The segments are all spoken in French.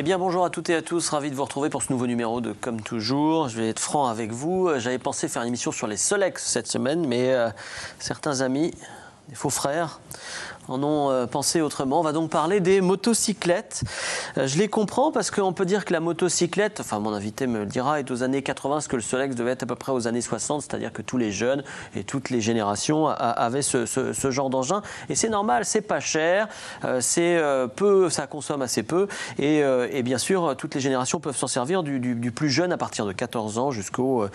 bien, bonjour à toutes et à tous, ravi de vous retrouver pour ce nouveau numéro de Comme toujours. Je vais être franc avec vous, j'avais pensé faire une émission sur les Solex cette semaine, mais certains amis, des faux frères, en ont pensé autrement. On va donc parler des motocyclettes. Je les comprends parce qu'on peut dire que la motocyclette, enfin mon invité me le dira, est aux années 80 ce que le Solex devait être à peu près aux années 60, c'est-à-dire que tous les jeunes et toutes les générations avaient ce genre d'engin. Et c'est normal, c'est pas cher, c'est peu, ça consomme assez peu. Et bien sûr, toutes les générations peuvent s'en servir, du plus jeune à partir de 14 ans jusqu'au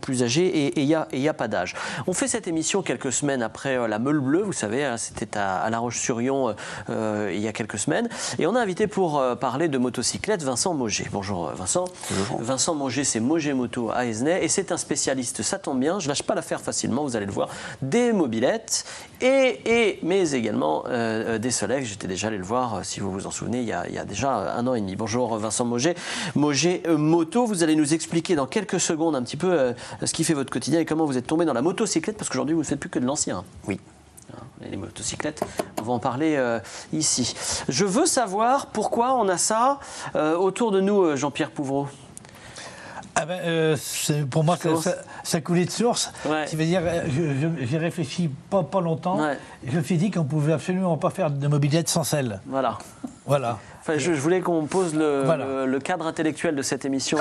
plus âgé. Et il y a pas d'âge. On fait cette émission quelques semaines après la Meule Bleue, vous savez, hein, c'était à La Roche-sur-Yon il y a quelques semaines. Et on a invité pour parler de motocyclette Vincent Mauger. Bonjour Vincent. Bonjour. Vincent Mauger, c'est Mauger Moto à Aizenay et c'est un spécialiste, ça tombe bien, je lâche pas l'affaire facilement, vous allez le voir, des mobylettes mais également des Solex. J'étais déjà allé le voir, si vous vous en souvenez, il y a déjà 1 an et demi. Bonjour Vincent Mauger. Mauger Moto, vous allez nous expliquer dans quelques secondes un petit peu ce qui fait votre quotidien et comment vous êtes tombé dans la motocyclette, parce qu'aujourd'hui vous ne faites plus que de l'ancien. Oui. Les motocyclettes, on va en parler ici. Je veux savoir pourquoi on a ça autour de nous, Jean-Pierre Pouvreau. Ah ben, pour moi, ça coulait de source. Ouais. Ça veut dire, j'ai réfléchi pas longtemps. Ouais. Je me suis dit qu'on pouvait absolument pas faire de mobilette sans selle. Voilà. Voilà. Enfin, je voulais qu'on pose Voilà. le cadre intellectuel de cette émission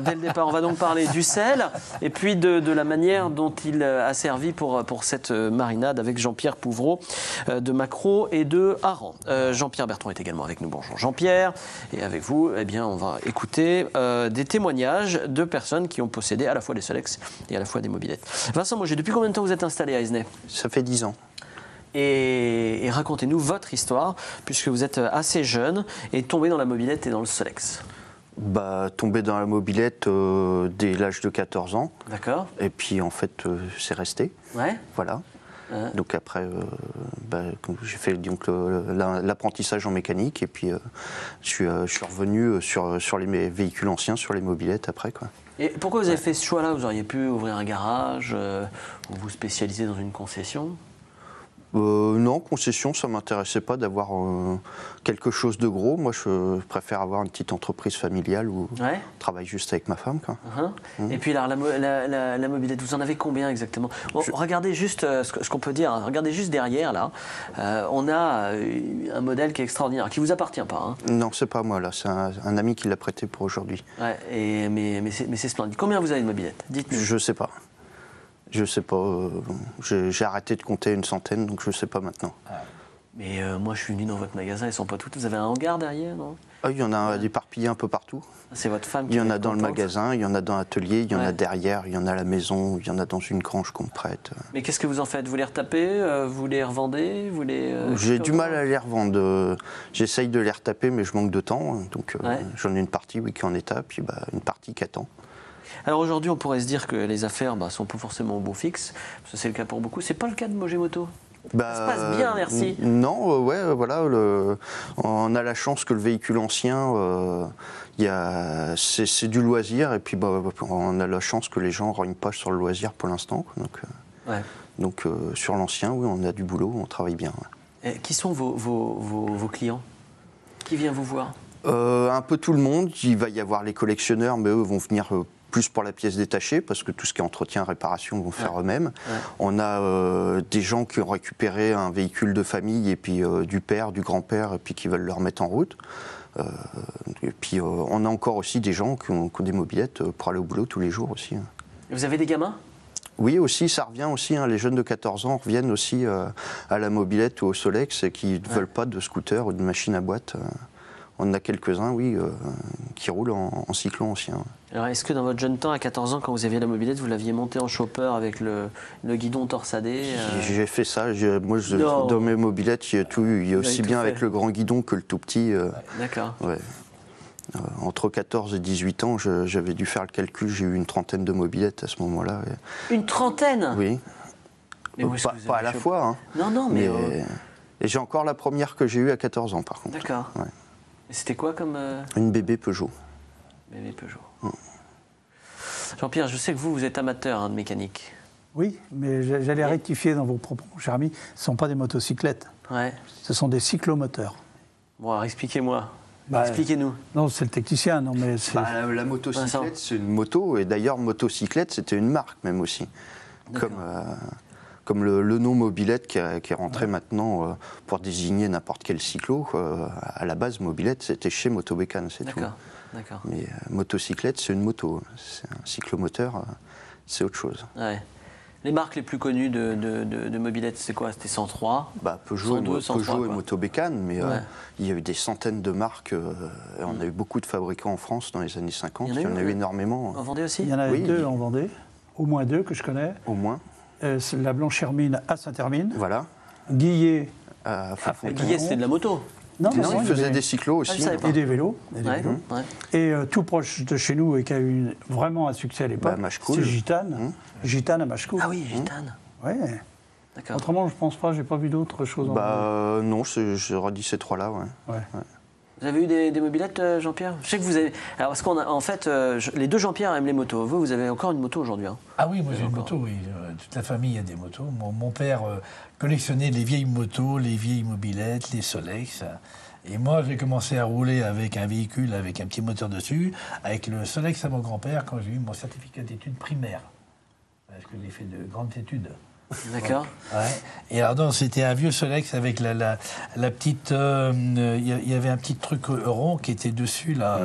dès le départ. On va donc parler du sel et puis de la manière dont il a servi pour cette marinade avec Jean-Pierre Pouvreau de Macro et de Haran. Jean-Pierre Berton est également avec nous. Bonjour Jean-Pierre. Et avec vous, eh bien, on va écouter des témoignages de personnes qui ont possédé à la fois des Solex et à la fois des mobylettes. Vincent Mauger, depuis combien de temps vous êtes installé à Aizenay ? Ça fait 10 ans. Et racontez-nous votre histoire, puisque vous êtes assez jeune et tombé dans la mobilette et dans le Solex. Tombé dans la mobilette dès l'âge de 14 ans. D'accord. Et puis en fait, c'est resté. Ouais. Voilà. Donc après, j'ai fait donc, l'apprentissage en mécanique et puis je suis revenu sur les véhicules anciens, sur les mobilettes après, quoi. Et pourquoi vous avez fait ce choix-là ? Vous auriez pu ouvrir un garage ou vous spécialiser dans une concession ? Non, concession, ça ne m'intéressait pas d'avoir quelque chose de gros. Moi, je préfère avoir une petite entreprise familiale où je travaille juste avec ma femme, quoi. Et puis alors, la mobilette, vous en avez combien exactement ? Regardez juste ce qu'on peut dire, hein. Regardez juste derrière, là. On a un modèle qui est extraordinaire, qui ne vous appartient pas. Hein. Non, c'est pas moi, là. C'est un ami qui l'a prêté pour aujourd'hui. Ouais, mais c'est splendide. Combien vous avez de mobilettes ? Dites-nous. Je ne sais pas. Je sais pas, j'ai arrêté de compter une centaine, donc je ne sais pas maintenant. Mais moi, je suis venu dans votre magasin, elles ne sont pas toutes. Vous avez un hangar derrière, non ? Il y en a éparpillés un peu partout. C'est votre femme qui Il y en a dans contente. le magasin, il y en a dans l'atelier, il y en a derrière, il y en a à la maison, il y en a dans une grange qu'on me prête. Mais qu'est-ce que vous en faites ? Vous les retapez ? Vous les revendez ? J'ai du mal à les revendre. J'essaye de les retaper, mais je manque de temps. Donc j'en ai une partie qui est en état, puis une partie qui attend. Alors aujourd'hui, on pourrait se dire que les affaires sont pas forcément au beau fixe, parce que c'est le cas pour beaucoup. C'est pas le cas de Mauger Moto. Ça se passe bien, merci. Non, voilà. On a la chance que le véhicule ancien, c'est du loisir, et puis on a la chance que les gens ne rognent pas sur le loisir pour l'instant. Donc sur l'ancien, oui, on a du boulot, on travaille bien. Et qui sont vos clients ? Qui vient vous voir ? Un peu tout le monde. Il va y avoir les collectionneurs, mais eux vont venir plus pour la pièce détachée, parce que tout ce qui est entretien, réparation, vont faire eux-mêmes. On a des gens qui ont récupéré un véhicule de famille, et puis du père, du grand-père, et puis qui veulent le remettre en route. Et puis on a encore aussi des gens qui ont des mobylettes pour aller au boulot tous les jours aussi. Vous avez des gamins ? Oui, aussi, ça revient aussi. Les jeunes de 14 ans reviennent aussi à la mobilette ou au Solex et qui ne veulent pas de scooter ou de machine à boîte. On en a quelques-uns, oui, qui roulent en cyclon ancien. Alors, est-ce que dans votre jeune temps, à 14 ans, quand vous aviez la mobilette, vous l'aviez montée en chopper avec le guidon torsadé J'ai fait ça. Moi, dans mes mobilettes, il y a aussi bien avec le grand guidon que le tout petit. D'accord. Ouais. Entre 14 et 18 ans, j'avais dû faire le calcul. J'ai eu une trentaine de mobilettes à ce moment-là. Une trentaine ? Oui. Mais pas à la fois. Hein. Non, mais... Et j'ai encore la première que j'ai eue à 14 ans, par contre. D'accord. Ouais. Et c'était quoi comme... Une bébé Peugeot. Bébé Peugeot. Jean-Pierre, je sais que vous êtes amateur de mécanique. Oui, mais j'allais rectifier dans vos propos, mon cher ami. Ce ne sont pas des motocyclettes. Ouais. Ce sont des cyclomoteurs. Bon, alors expliquez-moi. Bah, Expliquez-nous. Non, c'est le technicien, non, mais c'est. Bah, la motocyclette, c'est une moto, et d'ailleurs, motocyclette, c'était une marque même aussi. Comme le nom mobilette qui est rentré maintenant pour désigner n'importe quel cyclo. À la base, mobilette, c'était chez Motobécane, c'est tout. D'accord. Mais motocyclette, c'est une moto. C'est un cyclomoteur, c'est autre chose. Ouais. Les marques les plus connues de mobilette, c'est quoi? C'était 103, Peugeot, 102, 103, Peugeot et quoi. Motobécane, mais il y a eu des centaines de marques. Et on a eu beaucoup de fabricants en France dans les années 50. Il y en a eu énormément. En Vendée aussi? Il y en avait Oui. 2 en Vendée, au moins 2 que je connais. Au moins. C'est la Blanche-Hermine à Saint-Hermine, Voilà. Guillet. Guillet, c'était de la moto. Non, Non, il il y faisait avait- des cyclos je aussi. savais pas. Et des vélos. Ouais. Et tout proche de chez nous et qui a eu vraiment un succès à l'époque, Machecoul. c'est Gitane. Gitane à Machecoul. Ah oui, Gitane. Ouais. D'accord. Autrement, je pense pas, j'ai pas vu d'autres choses en Vendée. Non, j'aurais dit ces trois-là, ouais. Ouais. Vous avez eu des mobilettes, Jean-Pierre? Je sais que vous avez. Alors, parce qu'on a, en fait, les deux Jean-Pierre aiment les motos. Vous avez encore une moto aujourd'hui. Hein. Ah oui, moi j'ai une moto, oui. Toute la famille a des motos. Mon père collectionnait les vieilles motos, les vieilles mobilettes, les Solex. Et moi, j'ai commencé à rouler avec un véhicule avec un petit moteur dessus, avec le Solex à mon grand-père quand j'ai eu mon certificat d'études primaires. Parce que j'ai fait de grandes études. D'accord. Ouais. Et alors, non, c'était un vieux Solex avec la petite. Il y avait un petit truc rond qui était dessus, là,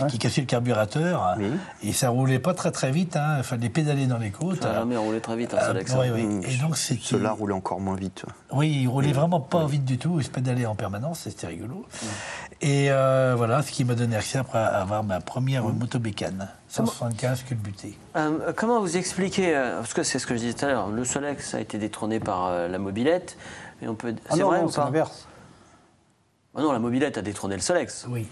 qui cassait le carburateur. Oui. Et ça roulait pas très très vite. Il fallait pédaler dans les côtes. Ça n'a jamais roulé très vite, un Solex. Oui, oui. Et donc, c'était. Ceux-là roulaient encore moins vite. Oui, il roulait vraiment pas vite du tout. Il se pédalait en permanence. C'était rigolo. Et voilà, ce qui m'a donné accès après à avoir ma première Motobécane. 175 culbutée. Comment vous expliquez, parce que c'est ce que je disais tout à l'heure, le Solex a été détrôné par la mobilette, mais on peut. Ah C'est non, vrai non, ou c'est pas? l'inverse. Ah non, la mobilette a détrôné le Solex. Oui,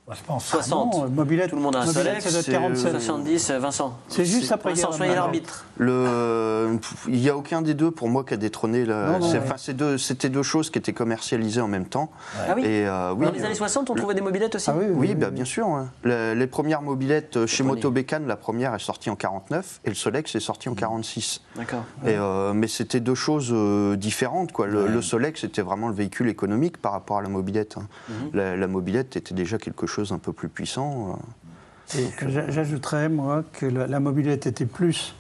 moi, je pense. 60. Non, mobilette, Tout le monde a un mobilette, Solex. ça doit être 47. 70, Vincent. C'est juste après Vincent, guerre. soyez maintenant. l'arbitre. Il n'y a aucun des deux pour moi qui a détrôné. Non, non, C'était deux choses qui étaient commercialisées en même temps. Ah oui. Et, Dans les années 60, on trouvait des mobilettes aussi. Ah oui, Oui, bah, bien sûr. Hein. Les premières mobilettes chez Motobécane, la première est sortie en 49 et le Solex est sorti en 46. D'accord. Mais c'était deux choses différentes, quoi. Le Solex était vraiment le véhicule économique par rapport à la mobilette. Hein. La mobilette était déjà quelque chose un peu plus puissant. Et j'ajouterais, moi, que la mobilette était plus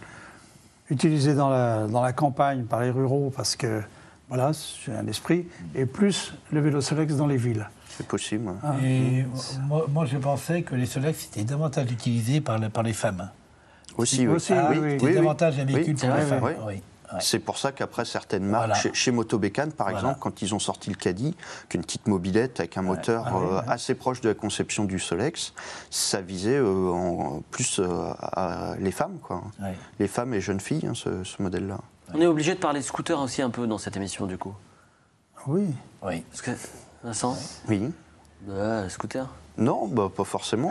utilisée dans la campagne par les ruraux, parce que, voilà, c'est un esprit, et plus le vélo Solex dans les villes. C'est possible. Ouais. Ah. Et moi, je pensais que les Solex étaient davantage utilisés par les femmes. Aussi, Aussi, Ah, oui, oui. C'était davantage un véhicule Oui, pour les c'est femmes. vrai, Oui. Ouais. C'est pour ça qu'après certaines marques, Voilà. chez Motobécane par Voilà. exemple, quand ils ont sorti le Caddy, qu'une petite mobilette avec un moteur assez proche de la conception du Solex, ça visait plus les femmes, quoi. Ouais. Les femmes et jeunes filles, hein, ce modèle-là. On est obligé de parler de scooter aussi un peu dans cette émission, du coup. Oui. Oui. Parce que, Vincent, Oui. scooter. Non, bah, pas forcément.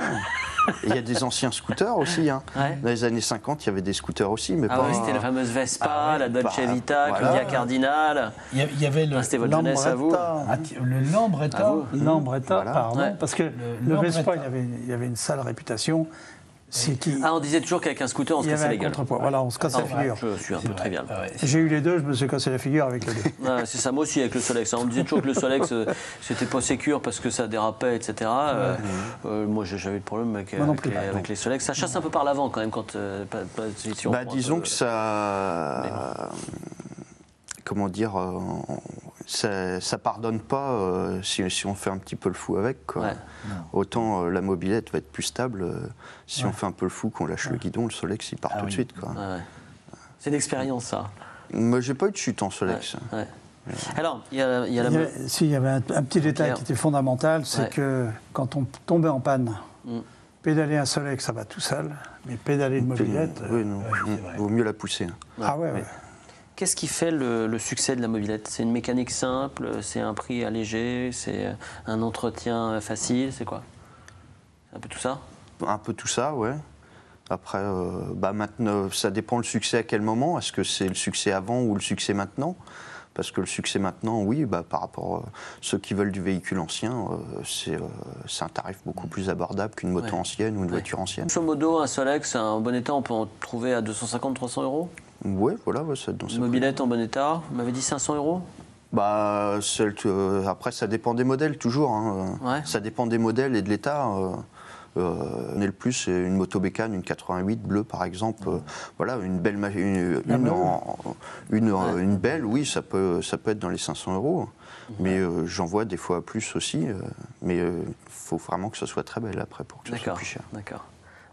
Il y a des anciens scooters aussi. Hein. Ouais. Dans les années 50, il y avait des scooters aussi, mais Ah pas... oui, c'était la fameuse Vespa, la Dolce bah, Vita, voilà. Claudia Cardinal. Il y avait le, Ah, c'était votre jeunesse à vous. Lambretta. le Lambretta. À vous. Lambretta, Voilà. pardon, Ouais. parce que le Lambretta. Vespa, il y avait une sale réputation. C'est qui Ah, on disait toujours qu'avec un scooter, on se il y cassait avait les un gueules. contrepoids. Voilà, on se casse Ah, la figure. Je suis un peu trivial. Ah ouais. J'ai eu les deux, je me suis cassé la figure avec les deux. Ouais, c'est ça, moi aussi avec le Solex. On me disait toujours que le Solex, c'était pas sécure parce que ça dérapait, etc. Moi, j'ai jamais eu de problème avec, Moi non plus. avec les Solex. Ça chasse un peu par l'avant quand même quand. Si on Bah, prend un disons peu- que ça... Comment dire ça pardonne pas si on fait un petit peu le fou avec, quoi. Ouais. Autant la mobilette va être plus stable si on fait un peu le fou, qu'on lâche le guidon, le Solex il part Ah tout de oui. suite, quoi. Ouais. C'est l'expérience, ça. Moi j'ai pas eu de chute en Solex. Ouais. Alors, il y a la. Il y avait un petit détail Pierre. qui était fondamental, c'est Ouais. que quand on tombait en panne, Mm. pédaler un Solex, ça va tout seul, mais pédaler une mobilette, Oui, non. c'est vrai. Vaut mieux la pousser. ah ouais, ouais. Qu'est-ce qui fait le succès de la mobilette? C'est une mécanique simple, c'est un prix allégé, c'est un entretien facile, c'est quoi? C'est un peu tout ça? Un peu tout ça, ouais. Après, maintenant, ça dépend le succès à quel moment. Est-ce que c'est le succès avant ou le succès maintenant? Parce que le succès maintenant, oui, par rapport à ceux qui veulent du véhicule ancien, c'est un tarif beaucoup plus abordable qu'une moto Ouais. ancienne ou une voiture ancienne. Grosso modo, un Solex, en bon état, on peut en trouver à 250-300 euros. Ouais, voilà, ouais, ça dans Une ce mobilette en bon état, vous m'avez dit 500 euros? Après, ça dépend des modèles, toujours. Hein. Ouais. Ça dépend des modèles et de l'état. Le plus, c'est une moto bécane, une 88 bleue, par exemple. Voilà, une belle, une belle, oui, ça peut être dans les 500 €. Mais j'en vois des fois plus aussi. Mais il faut vraiment que ça soit très belle après pour que ça soit plus cher. D'accord.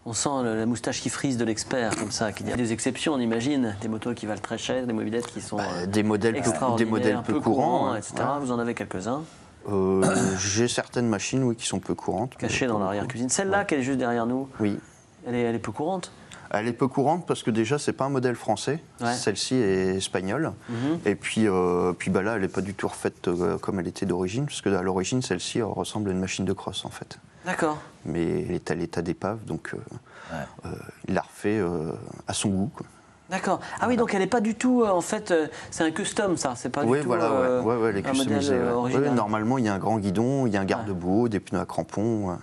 On sent la moustache qui frise de l'expert, comme ça. Il y a des exceptions, on imagine. Des motos qui valent très cher, des mobilettes qui sont des modèles peu courants, etc. Ouais. Vous en avez quelques-uns. J'ai certaines machines, oui, qui sont peu courantes. Cachées dans l'arrière-cuisine. Celle-là, qui est juste derrière nous, oui. Elle est peu courante. Elle est peu courante parce que déjà, c'est pas un modèle français. Ouais. Celle-ci est espagnole. Et puis là, elle n'est pas du tout refaite comme elle était d'origine, parce que à l'origine, celle-ci ressemble à une machine de cross, en fait. D'accord. Mais elle est à l'état d'épave, donc il l'a refait à son goût, quoi. D'accord. Ah oui, donc elle n'est pas du tout, en fait, c'est un custom, ça. C'est pas du tout elle est customisée. original. Normalement, il y a un grand guidon, il y a un garde-boue, des pneus à crampons.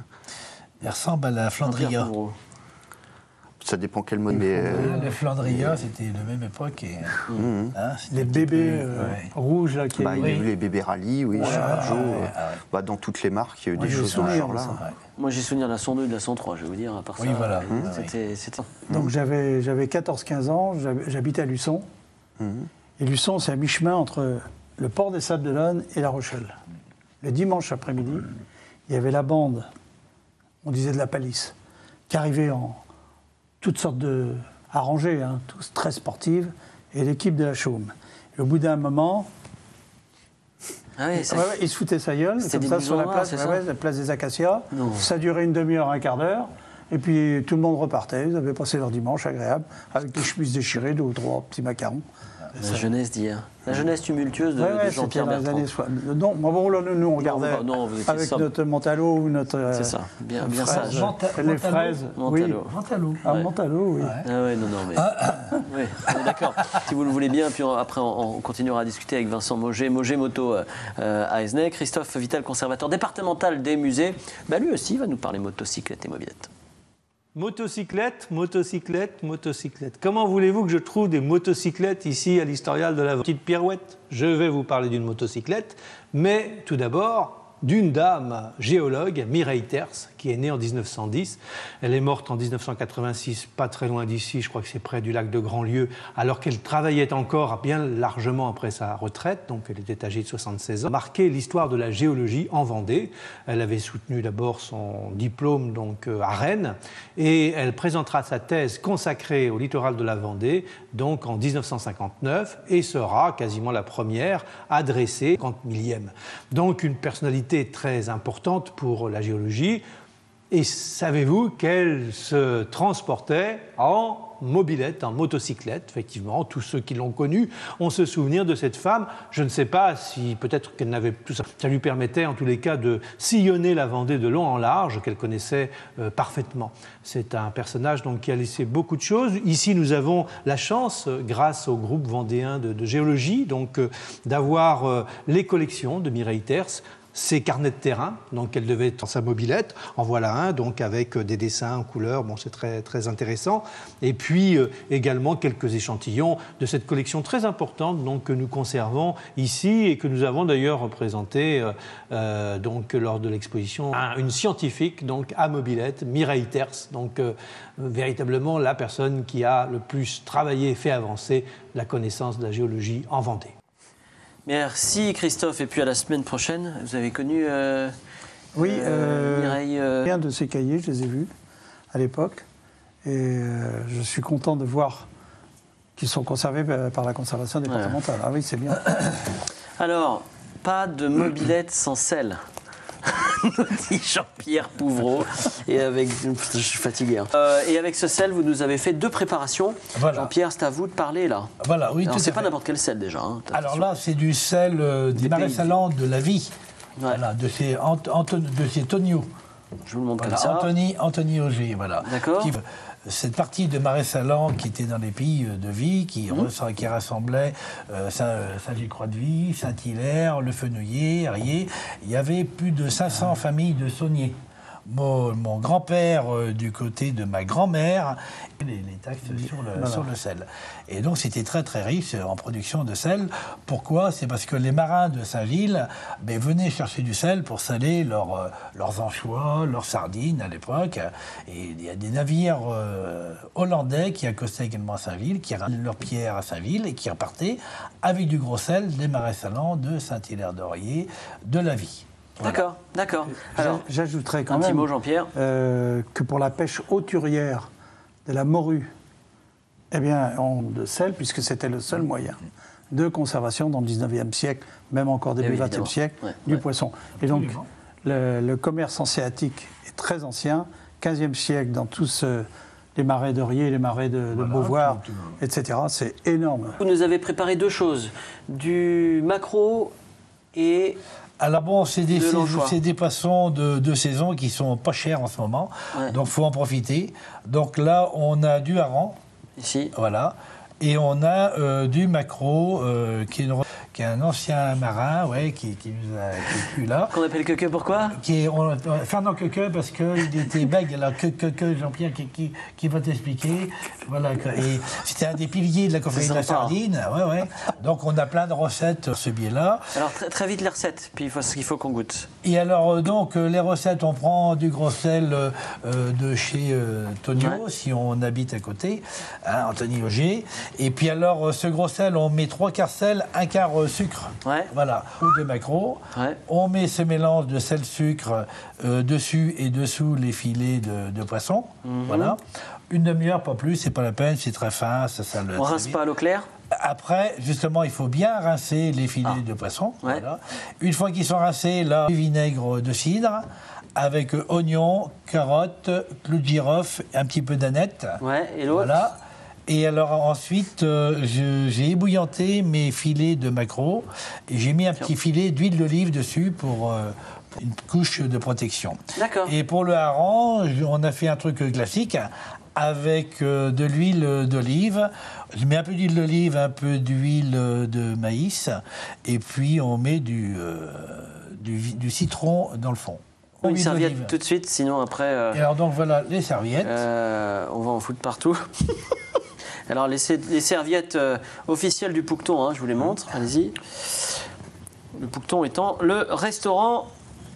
Elle ressemble à la Flandria. Ça dépend quel modèle. Le Flandria, c'était la même époque. Et, les bébés rouges, là, qui il y a eu les bébés rallye, oui, Peugeot. Dans toutes les marques, il y a eu des choses dans ce genre-là. Moi, j'ai souvenir de la 102 et de la 103, je vais vous dire, à part ça. Oui, voilà. C'était... Donc, j'avais 14-15 ans, j'habitais à Luçon. Et Luçon, c'est à mi-chemin entre le port des Sables-d'Olonne et La Rochelle. Le dimanche après-midi, il y avait la bande, on disait de la Palisse, qui arrivait en toutes sortes de arrangées, tous très sportives, et l'équipe de la Chaume. Et au bout d'un moment, il se foutait sa gueule, comme ça, sur la place, la place des Acacias. Non. Ça durait une demi-heure, un quart d'heure, et puis tout le monde repartait. Ils avaient passé leur dimanche agréable, avec des chemises déchirées, 2 ou 3 petits macarons. La jeunesse d'hier. La jeunesse tumultueuse de Jean-Pierre Bertrand. Non, nous on regardait avec notre Mentalo ou notre... C'est ça, bien sage. Les fraises. Mentalo. Mentalo, oui. Ah ouais, non, mais... oui, d'accord. Si vous le voulez bien, puis après on continuera à discuter avec Vincent Moget Moto à Aisne. Christophe Vital, conservateur départemental des musées. Lui aussi va nous parler motocyclette et mobilette. Motocyclette. Comment voulez-vous que je trouve des motocyclettes ici à l'Historial de la Vendée ? Petite pirouette, je vais vous parler d'une motocyclette, mais tout d'abord d'une dame géologue, Mireille Terce, qui est née en 1910. Elle est morte en 1986, pas très loin d'ici, je crois que c'est près du lac de Grandlieu, alors qu'elle travaillait encore bien largement après sa retraite, donc elle était âgée de 76 ans. Marqué l'histoire de la géologie en Vendée. Elle avait soutenu d'abord son diplôme donc, à Rennes, et elle présentera sa thèse consacrée au littoral de la Vendée, donc en 1959, et sera quasiment la première à dresser 50 millième. Donc une personnalité très importante pour la géologie. Et savez-vous qu'elle se transportait en mobilette, en motocyclette, effectivement. Tous ceux qui l'ont connue ont ce souvenir de cette femme. Je ne sais pas si peut-être qu'elle n'avait tout ça. Ça lui permettait en tous les cas de sillonner la Vendée de long en large, qu'elle connaissait parfaitement. C'est un personnage donc, qui a laissé beaucoup de choses. Ici, nous avons la chance, grâce au groupe vendéen de géologie, donc, d'avoir les collections de Mireille Terce, ses carnets de terrain, donc elle devait être dans sa mobilette. En voilà un, donc avec des dessins en couleur, bon, c'est très, très intéressant. Et puis également quelques échantillons de cette collection très importante donc, que nous conservons ici et que nous avons d'ailleurs représenté donc, lors de l'exposition. Une scientifique donc, à mobilette, Mireille Terce, donc véritablement la personne qui a le plus travaillé et fait avancer la connaissance de la géologie en Vendée. Merci Christophe, et puis à la semaine prochaine. Vous avez connu Mireille Un de ces cahiers, je les ai vus à l'époque, et je suis content de voir qu'ils sont conservés par la conservation départementale. Ah oui, c'est bien. Alors, pas de mobilette sans sel. Nous dit Jean-Pierre Pouvreau. Et avec... Je suis fatigué. Et avec ce sel, vous nous avez fait 2 préparations. Voilà. Jean-Pierre, c'est à vous de parler, là. Voilà, oui. Alors, c'est pas n'importe quel sel, déjà. Hein, alors là, c'est du sel des marais salants de la vie. Ouais. Voilà, de ces Tonio. Je vous le montre comme ça. Anthony Auger, voilà. D'accord. Cette partie de marais salants qui était dans les pays de Vie, qui rassemblait Saint-Gilles-Croix-de-Vie, Saint-Hilaire, Le Fenouillet, Arié. Il y avait plus de 500 familles de sauniers. mon grand-père du côté de ma grand-mère, les taxes sur le sel. Et donc c'était très très riche en production de sel. Pourquoi? C'est parce que les marins de Saint-Gilles venaient chercher du sel pour saler leurs anchois, leurs sardines à l'époque. Et il y a des navires hollandais qui accostaient également à Saint-Gilles, qui ramenaient leurs pierres à Saint-Gilles et qui repartaient avec du gros sel des marais salants de Saint-Hilaire-d'Orier, de la Vie. D'accord, d'accord. Alors, j'ajouterais quand un petit même mot, Jean-Pierre. Que pour la pêche hauturière de la morue, eh bien, de sel, puisque c'était le seul moyen de conservation dans le 19e siècle, même encore début du 20e siècle, du poisson. Et donc, le commerce hanséatique est très ancien, 15e siècle, dans tous les marais d'Orier, les marais de Beauvoir, etc. C'est énorme. Vous nous avez préparé deux choses, du maquereau et... Alors bon, c'est des poissons de saison qui sont pas chers en ce moment, donc il faut en profiter. Donc là, on a du hareng, ici, voilà, et on a du maquereau qui est un ancien marin, qui est plus là. Qu'on appelle Queque, pourquoi? Fernand Queque, parce qu'il était bègue. Alors Queque, Jean-Pierre, qui va t'expliquer. Voilà, et c'était un des piliers de la confrérie de la sardine. Donc on a plein de recettes sur ce biais-là. Alors très vite les recettes, puis il faut qu'on goûte. Et alors donc les recettes, on prend du gros sel de chez Tonio, si on habite à côté, Anthony Auger. Et puis alors ce gros sel, on met 3/4 sel, 1/4 sucre, voilà, ou de maquereau. On met ce mélange de sel-sucre dessus et dessous les filets de poisson, voilà. Une demi-heure, pas plus, c'est pas la peine, c'est très fin, ça le. On rince pas à l'eau claire? Après, justement, il faut bien rincer les filets de poisson. Voilà. Une fois qu'ils sont rincés, là, du vinaigre de cidre avec oignons, carottes, clous de girofle, un petit peu d'aneth. Et l'autre? Voilà. Et alors ensuite, j'ai ébouillanté mes filets de maquereau et j'ai mis un petit filet d'huile d'olive dessus pour une couche de protection. D'accord. Et pour le hareng, on a fait un truc classique avec de l'huile d'olive. Je mets un peu d'huile d'olive, un peu d'huile de maïs et puis on met du citron dans le fond. Une serviette tout de suite, sinon après... Et alors donc voilà les serviettes. On va en foutre partout. Alors les serviettes officielles du Poucton, je vous les montre, allez-y. Le Poucton étant le restaurant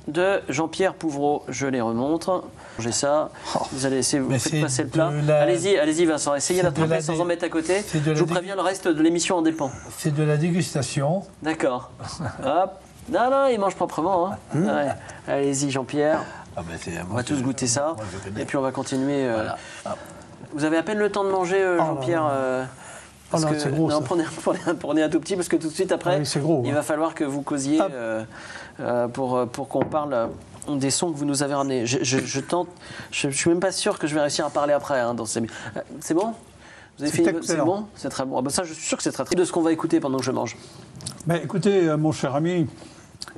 de Jean-Pierre Pouvreau, je les remontre. J'ai ça, vous allez essayer, vous faites passer le plat. Allez-y Vincent, essayez d'attraper sans en mettre à côté. Je vous préviens, le reste de l'émission en dépend. C'est de la dégustation. D'accord. Hop. Non, il mange proprement. Allez-y Jean-Pierre. On va tous goûter ça. Et puis on va continuer. Voilà. Vous avez à peine le temps de manger, Jean-Pierre. Parce que, c'est gros, non, prenez un tout petit, parce que tout de suite après, il va falloir que vous causiez pour qu'on parle des sons que vous nous avez ramenés. Je tente, je suis même pas sûr que je vais réussir à parler après. C'est bon? Vous avez fini? C'est bon? C'est très bon. Ça, je suis sûr que c'est très très de ce qu'on va écouter pendant que je mange. Écoutez, mon cher ami,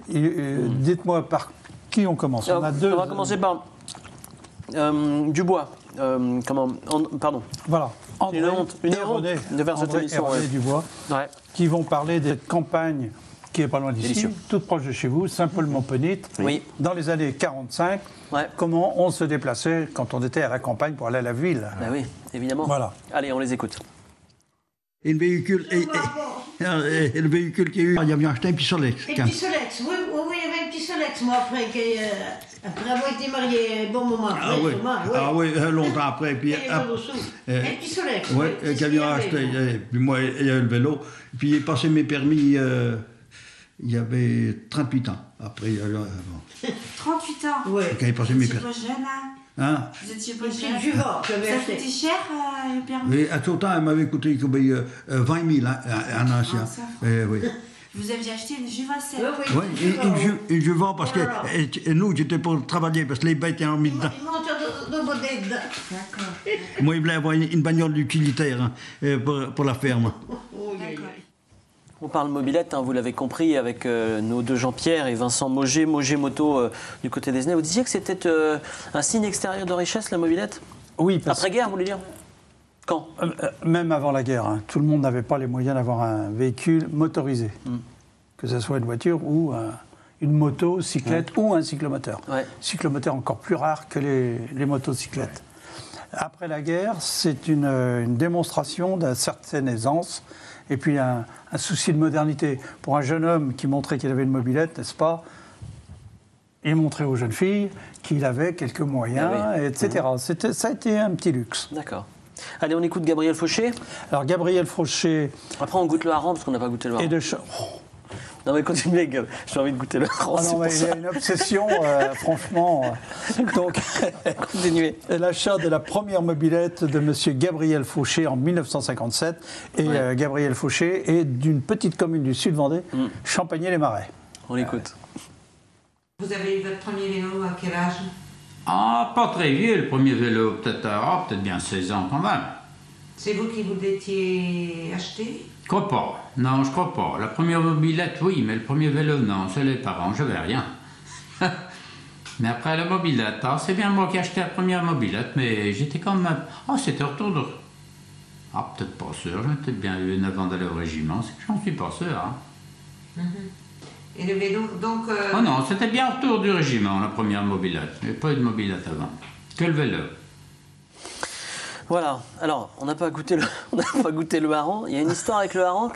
dites-moi par qui on commence. On va commencer par Dubois. Pardon. Voilà. André une honte de faire cette émission. Dubois, qui vont parler de cette campagne qui est pas loin d'ici, toute proche de chez vous, Saint-Paul-Mont-Penit, dans les années 45, comment on se déplaçait quand on était à la campagne pour aller à la ville. Oui, évidemment. Voilà. Allez, on les écoute. Le véhicule qu'il y a eu, il y avait acheté un petit Solex. Un petit Solex, oui, il y avait un petit Solex, moi, après avoir été marié un bon moment après. Longtemps après. Puis, un petit Solex. Oui, qu'il a acheté. Puis moi, il y a eu le vélo. Puis il est passé mes permis, il y avait 38 ans. Après, 38 ans? Oui. Quand il est passé mes permis. Vous étiez pas jeune, hein? Vous étiez pas jeune. Ça coûtait cher, le permis? Oui, à tout temps, il m'avait coûté 20 000, un ancien. Oui. Vous aviez acheté une Juvacelle? Oui, une Juva, parce que nous, j'étais pour travailler, parce que les bêtes étaient en mis dedans. D'accord. Moi, il voulait avoir une bagnole utilitaire pour la ferme. On parle mobilette, vous l'avez compris, avec nos deux Jean-Pierre et Vincent Moget Moto du côté des Nez. Vous disiez que c'était un signe extérieur de richesse, la mobilette? Oui. Après-guerre, vous voulez dire? Quand? Même avant la guerre, tout le monde n'avait pas les moyens d'avoir un véhicule motorisé, que ce soit une voiture ou une moto, cyclette ou un cyclomoteur. Ouais. Cyclomoteur encore plus rare que les motocyclettes. Après la guerre, c'est une démonstration d'une certaine aisance et puis un souci de modernité. Pour un jeune homme qui montrait qu'il avait une mobilette, n'est-ce pas, il montrait aux jeunes filles qu'il avait quelques moyens, etc. Ça a été un petit luxe. D'accord. Allez, on écoute Gabriel Fauché. Alors Gabriel Fauché Après, on goûte le hareng parce qu'on n'a pas goûté le hareng. Non, mais continuez, Gab. J'ai envie de goûter le hareng. Ah non, mais il y a une obsession, franchement. Donc, Continuez. l'achat de la première mobilette de M. Gabriel Fauché en 1957. Et Gabriel Fauché est d'une petite commune du Sud-Vendée, Champagné-les-Marais. On l'écoute. Vous avez eu votre premier vélo à quel âge? Ah, pas très vieux, le premier vélo, peut-être bien 16 ans quand même. C'est vous qui vous l'étiez acheté? Je crois pas. Non, je crois pas. La première mobilette, oui, mais le premier vélo, non, c'est les parents, j'avais rien. Mais après la mobilette, c'est bien moi qui ai acheté la première mobilette, mais j'étais quand même... c'était autour de... peut-être pas sûr, j'avais peut-être bien eu 9 ans d'aller au régiment, c'est que j'en suis pas sûr. Et le vélo, donc... Oh non, c'était bien autour du régiment, la première mobilette. Il n'y avait pas eu de mobilette avant. Que le vélo. Voilà. Alors, on n'a pas goûté le hareng. Il y a une histoire avec le hareng.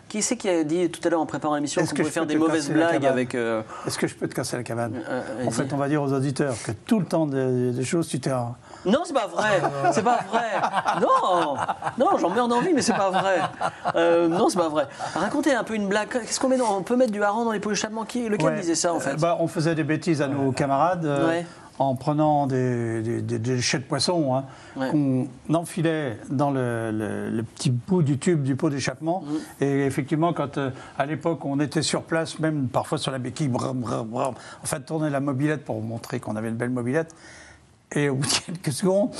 Qui c'est qui a dit tout à l'heure en préparant l'émission qu'on pouvait faire des mauvaises blagues avec... Est-ce que je peux te casser la cabane? En fait, on va dire aux auditeurs que tout le temps des choses, tu t'es... Non, c'est pas vrai. C'est pas vrai. Non, j'en meurs d'envie, mais c'est pas vrai. Non, c'est pas vrai. Racontez un peu une blague. Qu'est-ce qu'on met on peut mettre du hareng dans les pots d'échappement? Lequel disait ça, en fait? On faisait des bêtises à nos camarades. En prenant des déchets de poisson qu'on enfilait dans le petit bout du tube du pot d'échappement. Et effectivement, quand à l'époque on était sur place, même parfois sur la béquille, en fait, tourner la mobilette pour montrer qu'on avait une belle mobilette. Et au bout de quelques secondes,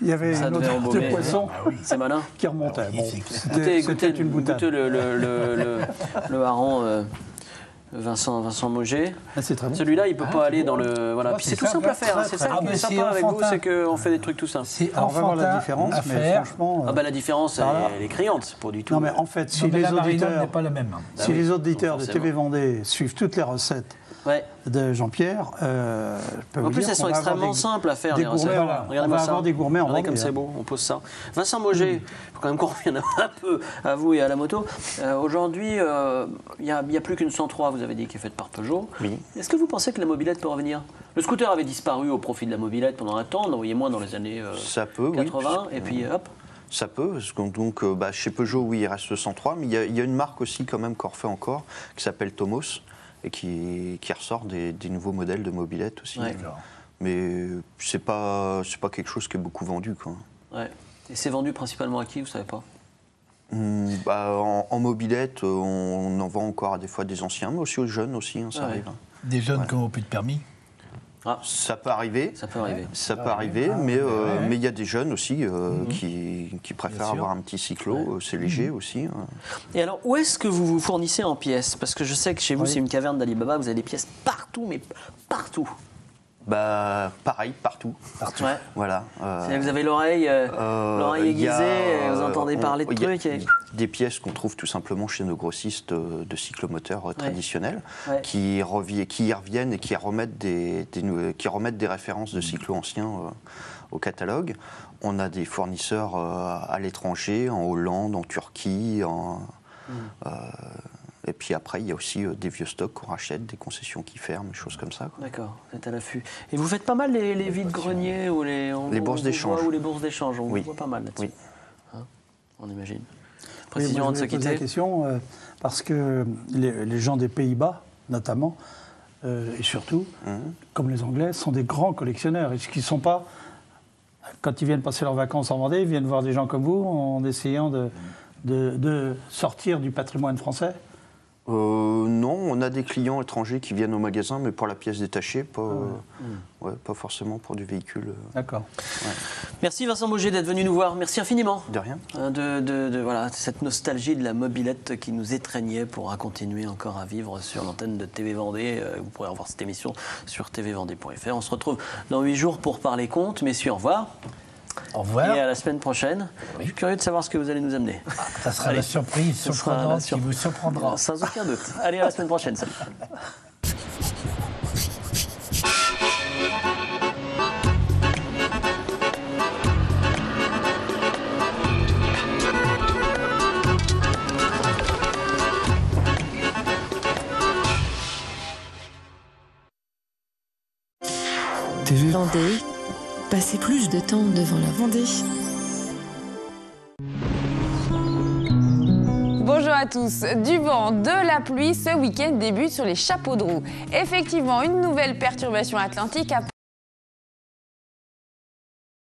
il y avait une odeur de poisson c'est malin. Qui remontait. C'était une boutade. Goûtez le hareng. Vincent Mauger. C'est très bon. Celui-là, il ne peut pas aller dans le... Voilà. Puis c'est tout simple à faire. C'est ça qui est sympa avec vous, c'est qu'on fait des trucs tout simples. On va voir la différence, mais franchement... la différence, elle est criante, pas du tout. Non, mais en fait, si les auditeurs... n'est pas la même. Si les auditeurs de TV Vendée suivent toutes les recettes de Jean-Pierre, en plus, elles sont extrêmement simples à faire, les recettes. Regardez-moi ça. On va avoir des gourmets en Vendée. Comme c'est beau, on pose ça. Vincent Mauger, il faut quand même qu'on revienne un peu à vous et à la moto. Aujourd'hui, il n'y a plus qu'une 103, vous avez dit, qui est faite par Peugeot. Oui. Est-ce que vous pensez que la mobilette peut revenir? Le scooter avait disparu au profit de la mobilette pendant un temps, on en voyait moins dans les années 80, et puis hop. Ça peut, parce que donc, chez Peugeot, oui, il reste le 103, mais il y a une marque aussi quand même qu'on refait encore, qui s'appelle Tomos, et qui ressort des nouveaux modèles de mobilette aussi. Mais c'est pas quelque chose qui est beaucoup vendu, quoi. Ouais. Et c'est vendu principalement à qui, vous savez pas? En mobilette, on en vend encore à des fois des anciens, mais aussi aux jeunes aussi, ça arrive. Des jeunes qui n'ont plus de permis? Ça peut arriver. Ça peut arriver. Ça peut arriver, mais il y a des jeunes aussi qui préfèrent avoir un petit cyclo, c'est léger aussi. Et alors, où est-ce que vous vous fournissez en pièces? Parce que je sais que chez vous, c'est une caverne d'Alibaba, vous avez des pièces partout, mais partout. Pareil, partout. Ouais. Voilà. C'est-à-dire que vous avez l'oreille aiguisée, vous entendez parler de trucs. Des pièces qu'on trouve tout simplement chez nos grossistes de cyclomoteurs traditionnels, qui reviennent et qui remettent des références de cyclos anciens au catalogue. On a des fournisseurs à l'étranger, en Hollande, en Turquie, et puis après, il y a aussi des vieux stocks qu'on rachète, des concessions qui ferment, des choses comme ça. D'accord, vous êtes à l'affût. Et vous faites pas mal les vides-greniers ou les bourses d'échange. Ou les bourses d'échange, on voit pas mal là-dessus. Oui. On imagine. Précision de se quitter. La question, parce que les gens des Pays-Bas, notamment, et surtout, comme les Anglais, sont des grands collectionneurs. Est-ce qu'ils ne sont pas, quand ils viennent passer leurs vacances en Vendée, ils viennent voir des gens comme vous en essayant de sortir du patrimoine français? Non, on a des clients étrangers qui viennent au magasin, mais pour la pièce détachée, pas forcément pour du véhicule. D'accord. Ouais. Merci Vincent Mauger d'être venu nous voir. Merci infiniment. De rien. Voilà, cette nostalgie de la mobilette qui nous étreignait pour continuer encore à vivre sur l'antenne de TV Vendée. Vous pourrez revoir cette émission sur tvvendée.fr. On se retrouve dans 8 jours pour parler comptes. Messieurs, au revoir. Au revoir. Et à la semaine prochaine. Je suis curieux de savoir ce que vous allez nous amener. Ça sera la surprise surprenante qui vous surprendra. Sans aucun doute. Allez, à la semaine prochaine. Salut. Vendée, passez plus de temps devant la Vendée. Bonjour à tous. Du vent, de la pluie, ce week-end débute sur les chapeaux de roue. Effectivement, une nouvelle perturbation atlantique a